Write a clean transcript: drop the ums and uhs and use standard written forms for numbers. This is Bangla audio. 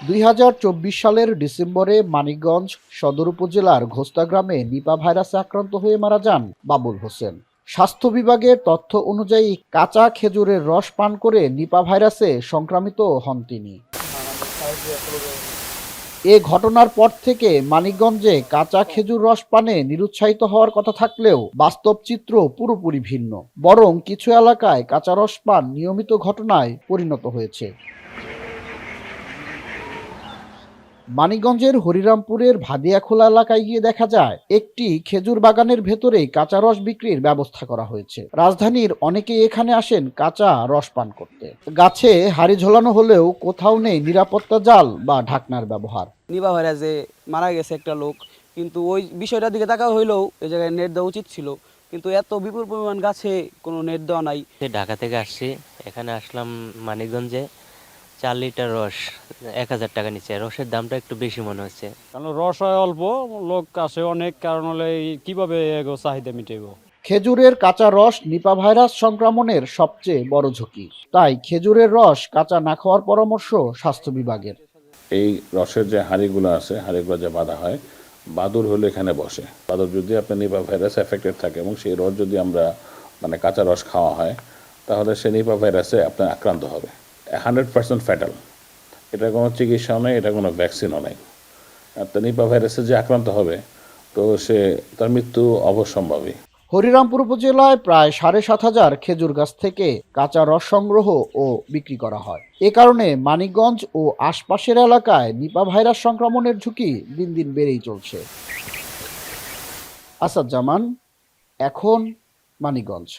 2024 সালের ডিসেম্বরে মানিকগঞ্জ সদর উপজেলার ঘোস্তা গ্রামে নিপা ভাইরাসে আক্রান্ত হয়ে মারা যান বাবুল হোসেন। স্বাস্থ্য বিভাগের তথ্য অনুযায়ী কাঁচা খেজুরের রস পান করে নিপা ভাইরাসে সংক্রামিত হন তিনি। এ ঘটনার পর থেকে মানিকগঞ্জে কাঁচা খেজুর রস পানে নিরুৎসাহিত হওয়ার কথা থাকলেও বাস্তব চিত্র পুরোপুরি ভিন্ন। বরং কিছু এলাকায় কাঁচা রস পান নিয়মিত ঘটনায় পরিণত হয়েছে। মানিকগঞ্জের হরিরামপুরের ভাদিয়াখোলা এলাকায় গিয়ে দেখা যায় একটি খেজুর বাগানের ভেতরেই কাঁচা রস বিক্রির ব্যবস্থা করা হয়েছে। রাজধানীর অনেকেই এখানে আসেন কাঁচা রস পান করতে। গাছে হাড়ি ঝোলানো হলেও কোথাও নেই নিরাপত্তা জাল বা ঢাকনার ব্যবহার। নিপা ভাইরাসে মারা গেছে একটা লোক, কিন্তু ওই বিষয়টার দিকে তাকা হইলেও এই জায়গায় নেট দেওয়া উচিত ছিল, কিন্তু এত বিপুল পরিমাণ গাছে কোনো নেট দেওয়া নাই। ঢাকা থেকে আসছি, এখানে আসলাম মানিকগঞ্জে। 4 লিটার রস 1000 টাকা নিচ্ছে। রসের দামটা একটু বেশি মনে হচ্ছে, কারণ রস হয় অল্প, লোক আসে অনেক, কারণ হলে কিভাবে এগো চাহিদা মিটাইব। খেজুরের কাঁচা রস নিপা ভাইরাস সংক্রমণের সবচেয়ে বড় ঝুঁকি। তাই খেজুরের রস কাঁচা না খাওয়ার পরামর্শ স্বাস্থ্য বিভাগের। এই রসের যে হাঁড়িগুলো আছে, হাঁড়িগুলো যে বাঁধা হয়, বাদুর হলে এখানে বসে। বাদুর যদি আপনার নিপা ভাইরাস এফেক্টেড থাকে এবং সেই রস যদি আমরা কাঁচা রস খাওয়া হয়, তাহলে সে নিপা ভাইরাসে আপনার আক্রান্ত হবে। 100% ফ্যাটাল। এটা কোনো চিকিৎসাও নেই, এটা কোনো ভ্যাকসিনও নেই। আপনার নিপা ভাইরাসে যে আক্রান্ত হবে, তো তার মৃত্যু অবশ্যম্ভাবী। হরিরামপুর উপজেলায় প্রায় 7,500 খেজুর গাছ থেকে কাঁচা রস সংগ্রহ ও বিক্রি করা হয়। এ কারণে মানিকগঞ্জ ও আশপাশের এলাকায় নিপা ভাইরাস সংক্রমণের ঝুঁকি দিন দিন বেড়েই চলছে। আসাদ জামান, এখন, মানিকগঞ্জ।